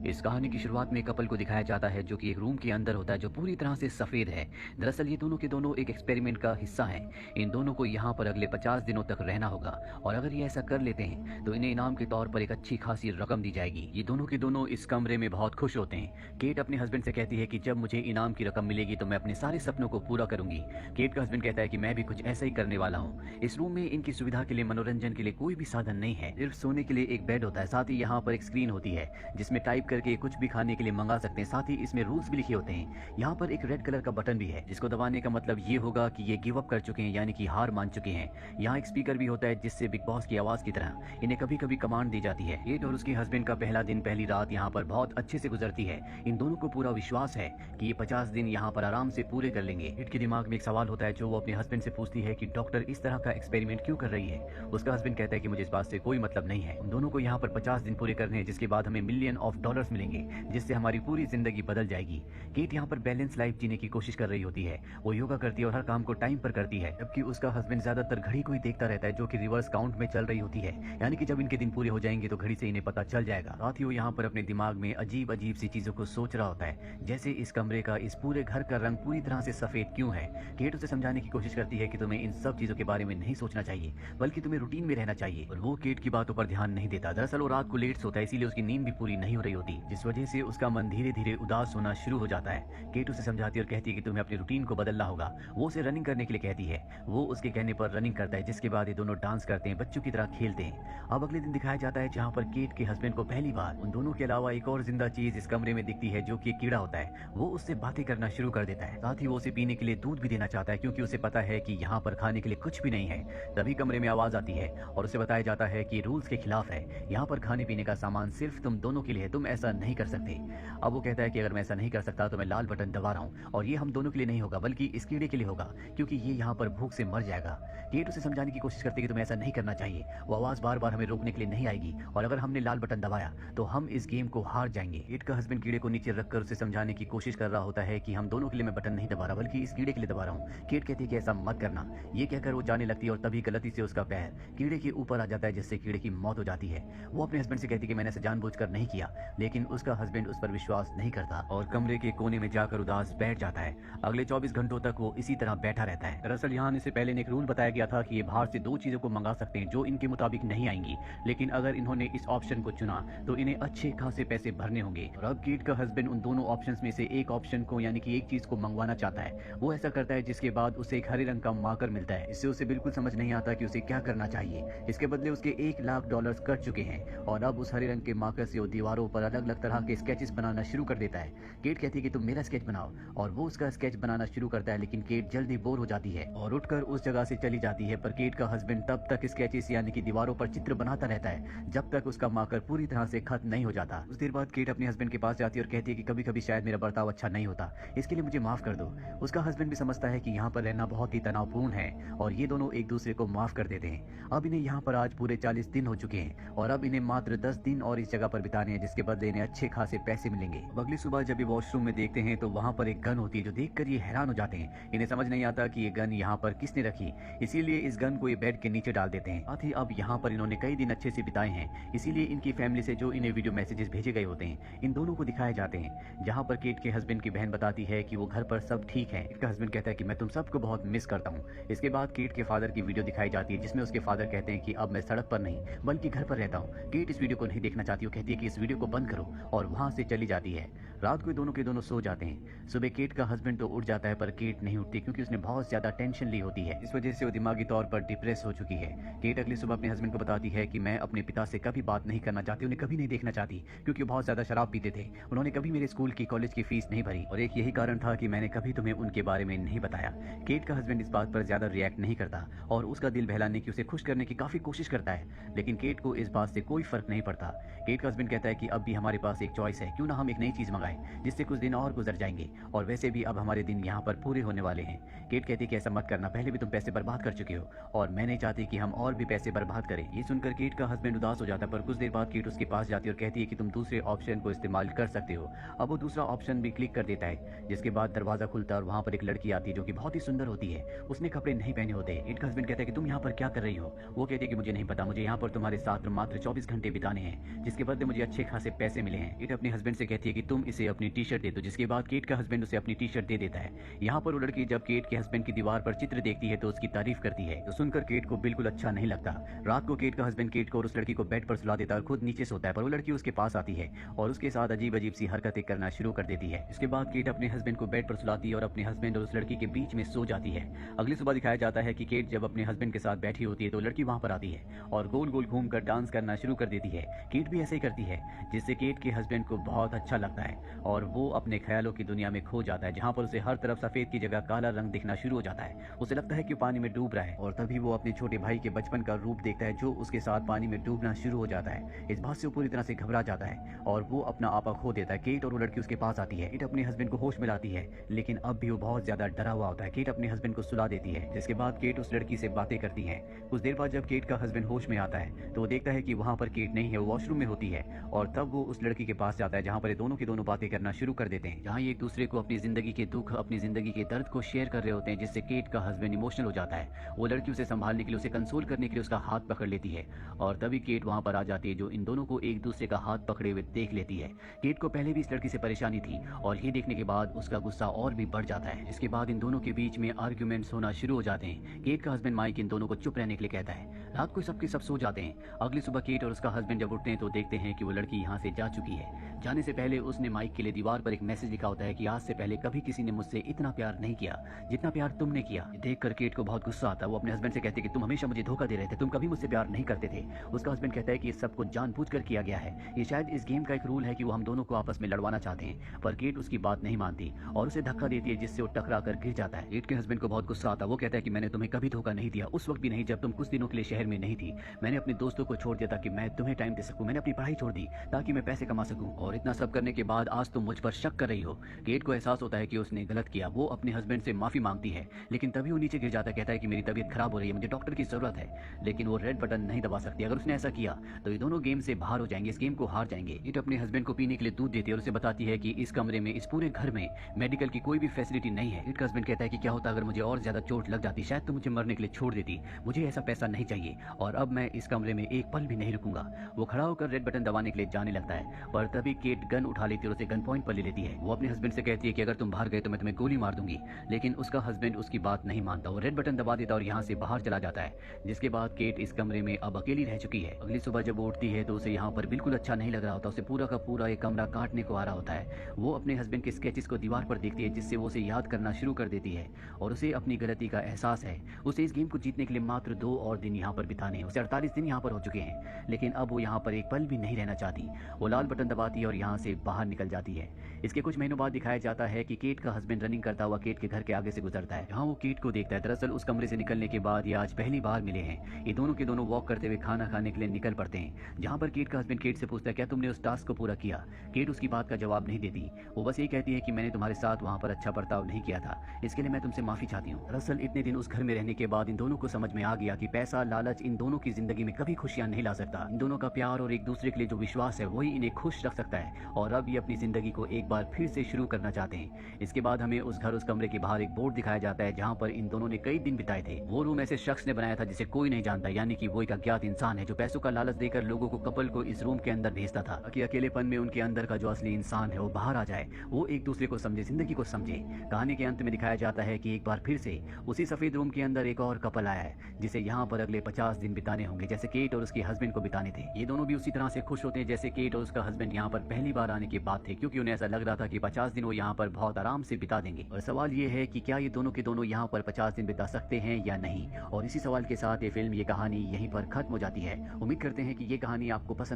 इस कहानी की शुरुआत में कपल को दिखाया जाता है जो कि एक रूम के अंदर होता है जो पूरी तरह से सफेद है। दरअसल ये दोनों के दोनों एक एक्सपेरिमेंट का हिस्सा हैं। इन दोनों को यहाँ पर अगले 50 दिनों तक रहना होगा और अगर ये ऐसा कर लेते हैं तो इन्हें इनाम के तौर पर एक अच्छी खासी रकम दी जाएगी। ये दोनों के दोनों इस कमरे में बहुत खुश होते हैं। केट अपने हस्बैंड से कहती है कि जब मुझे इनाम की रकम मिलेगी तो मैं अपने सारे सपनों को पूरा करूंगी। केट का हस्बैंड कहता है कि मैं भी कुछ ऐसा ही करने वाला हूँ। इस रूम में इनकी सुविधा के लिए मनोरंजन के लिए कोई भी साधन नहीं है, सिर्फ सोने के लिए एक बेड होता है। साथ ही यहाँ पर एक स्क्रीन होती है जिसमें टाइप करके कुछ भी खाने के लिए मंगा सकते हैं। साथ ही इसमें रूल्स भी लिखे होते हैं। यहाँ पर एक रेड कलर का बटन भी है जिसको दबाने का मतलब ये होगा कि ये गिव अप कर चुके हैं, यानी कि हार मान चुके हैं। यहाँ एक स्पीकर भी होता है जिससे बिग बॉस की आवाज की तरह इन्हें कभी कभी कमांड दी जाती है। केट और उसके हस्बैंड का पहला दिन पहली रात यहाँ पर बहुत अच्छे से गुजरती है। इन दोनों को पूरा विश्वास है कि ये 50 दिन यहाँ पर आराम से पूरे कर लेंगे। केट के दिमाग में एक सवाल होता है जो वो अपने हस्बैंड से पूछती है कि डॉक्टर इस तरह का एक्सपेरिमेंट क्यों कर रही है। उसका हस्बैंड कहता है कि मुझे इस बात से कोई मतलब नहीं है, उन दोनों को यहाँ पर 50 दिन पूरे करने हैं जिसके बाद हमें $1,000,000 मिलेंगे जिससे हमारी पूरी जिंदगी बदल जाएगी। केट यहाँ पर बैलेंस लाइफ जीने की कोशिश कर रही होती है। वो योगा करती है और हर काम को टाइम पर करती है, जबकि उसका हस्बैंड ज्यादातर घड़ी को ही देखता रहता है जो कि रिवर्स काउंट में चल रही होती है, यानी कि जब इनके दिन पूरे हो जाएंगे तो घड़ी से इन्हें पता चल जाएगा। साथ ही वो यहाँ पर अपने दिमाग में अजीब अजीब सी चीजों को सोच रहा होता है, जैसे इस कमरे का, इस पूरे घर का रंग पूरी तरह से सफेद क्यों है। केट उसे समझाने की कोशिश करती है कि तुम्हें इन सब चीजों के बारे में नहीं सोचना चाहिए बल्कि तुम्हें रूटीन में रहना चाहिए, और वो केट की बातों पर ध्यान नहीं देता। दरअसल वो रात को लेट सोता है, इसीलिए उसकी नींद भी पूरी नहीं हो रही होती, जिस वजह से उसका मन धीरे धीरे उदास होना शुरू हो जाता है। केट उसे समझाती है और कहती है कि तुम्हें अपनी रूटीन को बदलना होगा। वो उसे रनिंग करने के लिए कहती है। वो उसके कहने पर रनिंग करता है, जिसके बाद ये दोनों डांस करते हैं, बच्चों की तरह खेलते हैं। अब अगले दिन दिखाया जाता है जहाँ पर केट के हस्बैंड को पहली बार उन दोनों के अलावा एक और जिंदा चीज इस कमरे में दिखती है जो कि एक कीड़ा होता है। वो उससे बातें करना शुरू कर देता है। साथ ही वो उसे पीने के लिए दूध भी देना चाहता है क्योंकि उसे पता है कि यहाँ पर खाने के लिए कुछ भी नहीं है। तभी कमरे में आवाज आती है और उसे बताया जाता है कि रूल्स के खिलाफ है, यहाँ पर खाने पीने का सामान सिर्फ तुम दोनों के लिए है, तुम ऐसा नहीं कर सकते। अब वो कहता है कि अगर मैं ऐसा नहीं कर सकता तो मैं लाल बटन दबा रहा हूँ और ये हम दोनों के लिए नहीं होगा बल्कि इस कीड़े के लिए होगा क्योंकि ये यहाँ पर भूख से मर जाएगा। केट उसे समझाने की कोशिश करती है कि तुम्हें ऐसा नहीं करना चाहिए, वो आवाज बार बार हमें रोकने के लिए नहीं आएगी और अगर हमने लाल बटन दबाया तो हम इस गेम को हार जाएंगे। केट का हस्बैंड कीड़े को नीचे रखकर उसे समझाने की कोशिश कर रहा होता है कि हम दोनों के लिए मैं बटन नहीं दबा रहा बल्कि इस कीड़े के लिए दबा रहा हूँ। केट कहती है कि ऐसा मत करना। ये कहकर वो जाने लगती है और तभी गलती से उसका पैर कीड़े के ऊपर आ जाता है जिससे कीड़े की मौत हो जाती है। वो अपने हस्बैंड से कहती है कि मैंने ऐसा जानबूझकर नहीं किया, लेकिन उसका हस्बैंड उस पर विश्वास नहीं करता और कमरे के कोने में जाकर उदास बैठ जाता है। अगले 24 घंटों तक वो इसी तरह बैठा रहता है। दरअसल यहाँ आने से पहले एक रूल बताया गया था कि ये बाहर से 2 चीजों को मंगा सकते हैं जो इनके मुताबिक नहीं आएंगी, लेकिन अगर इन्होंने इस ऑप्शन को चुना तो इन्हें अच्छे खासे पैसे भरने होंगे। और अब केट का हस्बैंड उन दोनों ऑप्शंस में से एक ऑप्शन को, यानी कि एक चीज को मंगवाना चाहता है। वो ऐसा करता है जिसके बाद उसे एक हरे रंग का मार्कर मिलता है। इससे उसे बिल्कुल समझ नहीं आता कि उसे क्या करना चाहिए। इसके बदले उसके $1,00,000 कट चुके हैं और अब उस हरे रंग के मार्कर से वो दीवारों पर अलग अलग तरह के स्केचेस बनाना शुरू कर देता है। केट कहती है कि तुम मेरा स्केच बनाओ और वो उसका स्केच बनाना शुरू करता है, लेकिन केट जल्दी बोर हो जाती है और उठकर उस जगह से चली जाती है। पर केट का हस्बैंड तब तक स्केचेस यानी कि दीवारों पर चित्र बनाता रहता है जब तक उसका मार्कर पूरी तरह से खत्म नहीं हो जाता। कुछ देर बाद केट अपने हस्बैंड के पास जाती है और कहती है कि कभी कभी शायद मेरा बर्ताव अच्छा नहीं होता, इसके लिए मुझे माफ कर दो। उसका हस्बैंड भी समझता है कि यहाँ पर रहना बहुत ही तनावपूर्ण है और ये दोनों एक दूसरे को माफ कर देते हैं। अब इन्हें यहाँ पर आज पूरे 40 दिन हो चुके हैं और अब इन्हें मात्र 10 दिन और इस जगह पर बिताने हैं जिसके बदले इन्हें अच्छे खासे पैसे मिलेंगे। अगली सुबह जब ये वॉशरूम में देखते हैं तो वहाँ पर एक गन होती है जो देखकर ये हैरान हो जाते हैं। इन्हें समझ नहीं आता कि ये गन यहाँ पर किसने रखी, इसीलिए इस गन को ये बेड के नीचे डाल देते हैं। साथ ही अब यहाँ पर इन्होंने कई दिन अच्छे से बिताए हैं, इसीलिए इनकी फैमिली से जो इन्हें वीडियो मैसेजेस भेजे गए होते हैं इन दोनों को दिखाए जाते हैं, जहाँ पर केट के हस्बैंड की बहन बताती है कि वो घर पर सब ठीक है। केट का हस्बैंड कहता है कि मैं तुम सबको बहुत मिस करता हूँ। इसके बाद केट के फादर की वीडियो दिखाई जाती है जिसमें उसके फादर कहते हैं कि अब मैं सड़क पर नहीं बल्कि घर पर रहता हूँ। केट इस वीडियो को नहीं देखना चाहती, वो कहती है कि इस वीडियो को बंद करो और वहाँ से चली जाती है। रात को दोनों के दोनों सो जाते हैं। सुबह केट का हस्बैंड तो उठ जाता है पर केट नहीं उठती क्योंकि उसने बहुत ज्यादा टेंशन ली होती है। इस वजह से वो दिमागी तौर पर डिप्रेस हो चुकी है। केट अगली सुबह अपने हस्बैंड को बताती है कि मैं अपने पिता से कभी बात नहीं करना चाहती, उन्हें कभी नहीं देखना चाहती क्योंकि वो बहुत ज्यादा शराब पीते थे। उन्होंने कभी मेरे स्कूल की कॉलेज की फीस नहीं भरी और एक यही कारण था कि मैंने कभी तुम्हें उनके बारे में नहीं बताया। केट का हस्बैंड इस बात पर ज्यादा रिएक्ट नहीं करता और उसका दिल बहलाने की, उसे खुश करने की काफी कोशिश करता है, लेकिन केट को इस बात से कोई फर्क नहीं पड़ता। केट का हस्बैंड कहता है कि अब भी हमारे पास एक चॉइस है, क्यों ना हम एक नई चीज मंगाएं जिससे कुछ दिन और गुजर जाएंगे और वैसे भी अब हमारे दिन यहाँ पर पूरे होने वाले हैं। केट कहती है कि ऐसा मत करना, पहले भी तुम पैसे बर्बाद कर चुके हो और मैं नहीं चाहती कि हम और भी पैसे बर्बाद करें। ये सुनकर केट का हस्बैंड उदास हो जाता है, पर कुछ देर बाद केट उसके पास जाती है और कहती है कि तुम दूसरे ऑप्शन को इस्तेमाल कर सकते हो। अब वो दूसरा ऑप्शन भी क्लिक कर देता है, जिसके बाद दरवाजा खुलता है और वहाँ पर एक लड़की आती है जो कि बहुत ही सुंदर होती है। उसने कपड़े नहीं पहने होते। केट का हस्बैंड कहता है कि तुम यहाँ पर क्या कर रही हो। वो कहती है कि मुझे नहीं पता, मुझे यहाँ पर तुम्हारे साथ मात्र 24 घंटे बिताने हैं जिसके बदले मुझे अच्छे खासे पैसे मिले हैं। केट अपने हस्बैंड से कहती है कि तुम इसे अपनी टी शर्ट दे दो, जिसके बाद केट का हस्बैंड उसे अपनी टी शर्ट दे देता है। यहाँ पर वो लड़की जब केट के हस्बैंड की दीवार पर चित्र देखती है तो उसकी तारीफ करती है, तो सुनकर केट को बिल्कुल अच्छा नहीं लगता। रात को केट का हस्बैंड केट को और उस लड़की को बेड पर सुला देता है और खुद नीचे सोता है, पर वो लड़की उसके पास आती है और उसके साथ अजीब अजीब सी हरकतें करना शुरू कर देती है। इसके बाद केट अपने हस्बैंड को बेड पर सुलाती है और अपने हस्बैंड और उस लड़की के बीच में सो जाती है। अगली सुबह दिखाया जाता है कि केट जब अपने हस्बैंड के साथ बैठी होती है तो लड़की वहां पर आती है और गोल गोल घूमकर डांस करना शुरू कर देती है। केट भी ऐसे ही करती है, जिससे केट के हस्बैंड को बहुत अच्छा लगता है और वो अपने ख्यालों की दुनिया में खो जाता है, जहां पर उसे हर तरफ सफेद की जगह काला रंग दिखना शुरू हो जाता है। उसे लगता है कि पानी में डूब रहा है और तभी वो अपने छोटे भाई के बचपन का रूप देखता है जो उसके साथ पानी में डूबना शुरू हो जाता है। इस बात से वो पूरी तरह से घबरा जाता है और वो अपना आपा खो देता है। केट और वो लड़की उसके पास आती है। केट अपने हस्बैंड को होश में लाती है, लेकिन अब भी वो बहुत ज्यादा डरा हुआ होता है। केट अपने हस्बैंड को सुला देती है, जिसके बाद केट उस लड़की से बातें करती है। कुछ देर बाद जब केट का हस्बैंड होश में आता है तो वो देखता है कि वहां पर केट नहीं है, वो वॉशरूम में होती है और तब वो उस लड़की के पास जाता है जहां पर ये दोनों की दोनों बातें करना शुरू कर देते हैं, जहां ये एक दूसरे को अपनी जिंदगी के दुख, अपनी जिंदगी के दर्द को शेयर कर रहे होते हैं, जिससे केट का हस्बैंड इमोशनल हो जाता है। वो लड़की उसे संभालने के लिए, उसे कंसोल करने के लिए उसका हाथ पकड़ लेती है और तभी केट वहां पर आ जाती है, जो इन दोनों को एक दूसरे का हाथ पकड़े हुए देख लेती है। केट को पहले भी इस लड़की से परेशानी थी और ये देखने के बाद उसका गुस्सा और भी बढ़ जाता है। इसके बाद इन दोनों के बीच में आर्ग्यूमेंट्स होना शुरू हो जाते हैं। केट का हस्बैंड माइक इन दोनों को चुप रहने के लिए कहता है। रात को सबके सब सो जाते हैं। अगली सुबह केट और उसका हस्बैंड जब उठते हैं तो देखते हैं कि वो लड़की यहाँ से जा चुकी है। जाने से पहले उसने माइक के लिए दीवार पर एक मैसेज लिखा होता है कि आज से पहले कभी किसी ने मुझसे इतना प्यार नहीं किया जितना प्यार तुमने किया। देखकर केट को बहुत गुस्सा आता है। वो अपने हस्बैंड से कहती है कि तुम हमेशा मुझे धोखा दे रहे थे, तुम कभी मुझसे प्यार नहीं करते थे। उसका हस्बैंड कहता है कि इस सब कुछ जानबूझकर किया गया है, ये शायद इस गेम का एक रूल है कि वो हम दोनों को आपस में लड़वाना चाहते हैं। पर केट उसकी बात नहीं मानती और उसे धक्का देती है, जिससे वो टकरा कर गिर जाता है। केट के हस्बैंड को बहुत गुस्सा आता है। वो कहता है कि मैंने तुम्हें कभी धोखा नहीं दिया, उस वक्त भी नहीं जब तुम कुछ दिनों के लिए शहर में नहीं थी। मैंने अपने दोस्तों को छोड़ दिया ताकि मैं तुम्हें टाइम दे सकूं, मैंने अपनी पढ़ाई छोड़ दी ताकि मैं पैसे कमा सकूं, और इतना सब करने के बाद आज तुम मुझ पर शक कर रही हो। केट को एहसास होता है कि उसने गलत किया। वो अपने हस्बैंड से माफी मांगती है, लेकिन तभी वो नीचे गिर जाता है। कहता है कि मेरी तबीयत खराब हो रही है, मुझे डॉक्टर की जरूरत है, लेकिन वो रेड बटन नहीं दबा सकती। अगर उसने ऐसा किया तो ये दोनों गेम से बाहर हो जाएंगे, इस गेम को हार जाएंगे। केट अपने हस्बैंड को पीने के लिए दूध देती है और उसे बताती है कि इस कमरे में, इस पूरे घर में मेडिकल की कोई भी फैसिलिटी नहीं है। केट का हस्बैंड कहता है कि क्या होता अगर मुझे और ज्यादा चोट लग जाती, शायद तो मुझे मरने के लिए छोड़ देती। मुझे ऐसा पैसा नहीं चाहिए और अब मैं इस कमरे में एक पल भी नहीं रुकूंगा। वो खड़ा होकर रेड बटन दबाने के लिए जाने लगता है, पर तभी केट गन उठा लेती है और उसे गन पॉइंट पर ले लेती है। वो अपने हस्बैंड से कहती है कि अगर तुम बाहर गए तो मैं तुम्हें गोली मार दूंगी, लेकिन उसका हस्बैंड उसकी बात नहीं मानता। वो रेड बटन दबा देता और यहाँ से बाहर चला जाता है, जिसके बाद केट इस कमरे में अब अकेली रह चुकी है। अगली सुबह जब वो उठती है तो उसे यहाँ पर बिल्कुल अच्छा नहीं लग रहा होता। उसे पूरा का पूरा एक कमरा काटने को आ रहा होता है। वो अपने हस्बैंड के स्केचेस को दीवार पर देखती है, जिससे वो उसे याद करना शुरू कर देती है और उसे अपनी गलती का एहसास है। उसे इस गेम को जीतने के लिए मात्र 2 और दिन यहाँ पर बिताने, उसे 48 दिन यहाँ पर हो चुके हैं, लेकिन अब वो यहाँ पर एक पल भी नहीं रहना चाहती। वो लाल बटन दबाती है और यहाँ से बाहर निकल जाती है। इसके कुछ महीनों बाद दिखाया जाता है कि केट का हस्बैंड रनिंग करता हुआ केट के घर के आगे से गुजरता है, जहाँ वो केट को देखता है। दरअसल उस कमरे से निकलने के बाद ये आज पहली बार मिले हैं। ये दोनों के दोनों वॉक करते हुए खाना खाने के लिए निकल पड़ते हैं, जहाँ पर केट का हस्बैंड केट से पूछता है क्या तुमने उस टास्क को पूरा किया। केट उसकी बात का जवाब नहीं देती। वो बस ये कहती है कि मैंने तुम्हारे साथ वहाँ पर अच्छा बर्ताव नहीं किया था, इसके लिए मैं तुमसे माफी चाहती हूँ। दरअसल इतने दिन उस घर में रहने के बाद इन दोनों को समझ में आ गया कि पैसा, लालच इन दोनों की जिंदगी में कभी खुशियां नहीं ला सकता। इन दोनों का प्यार और एक दूसरे के लिए जो विश्वास है वही इन्हें खुश रख सकता है, और अब ये अपनी जिंदगी को एक बार फिर से शुरू करना चाहते हैं। इसके बाद हमें उस कमरे के बाहर एक बोर्ड दिखाया जाता है, जहाँ पर इन दोनों ने कई दिन बिताए थे। वो रूम ऐसे शख्स ने बनाया था जिसे कोई नहीं जानता, यानी कि वो एक अज्ञात इंसान है जो पैसों का लालच देकर लोगों को, कपल को इस रूम के अंदर भेजता था ताकि अकेलेपन में उनके अंदर का जो असली इंसान है वो बाहर आ जाए, वो एक दूसरे को समझे, जिंदगी को समझे। कहानी के अंत में दिखाया जाता है कि एक बार फिर से उसी सफेद रूम के अंदर एक और कपल आया है, जिसे यहाँ पर अगले 50 दिन बिताने होंगे, जैसे केट और उसके हस्बैंड को बिताने थे। ये दोनों भी उसी तरह से खुश होते हैं जैसे केट और उसका हस्बैंड यहाँ पर पहली बार आने के बाद थे, क्योंकि उन्हें ऐसा लग रहा था कि 50 दिन वो यहाँ पर बहुत आराम से बिता देंगे। और सवाल ये है कि क्या ये दोनों के दोनों यहाँ पर 50 दिन बिता सकते हैं या नहीं। और इसी सवाल के साथ ये फिल्म, ये कहानी यहीं पर खत्म हो जाती है। उम्मीद करते हैं कि ये कहानी आपको पसंद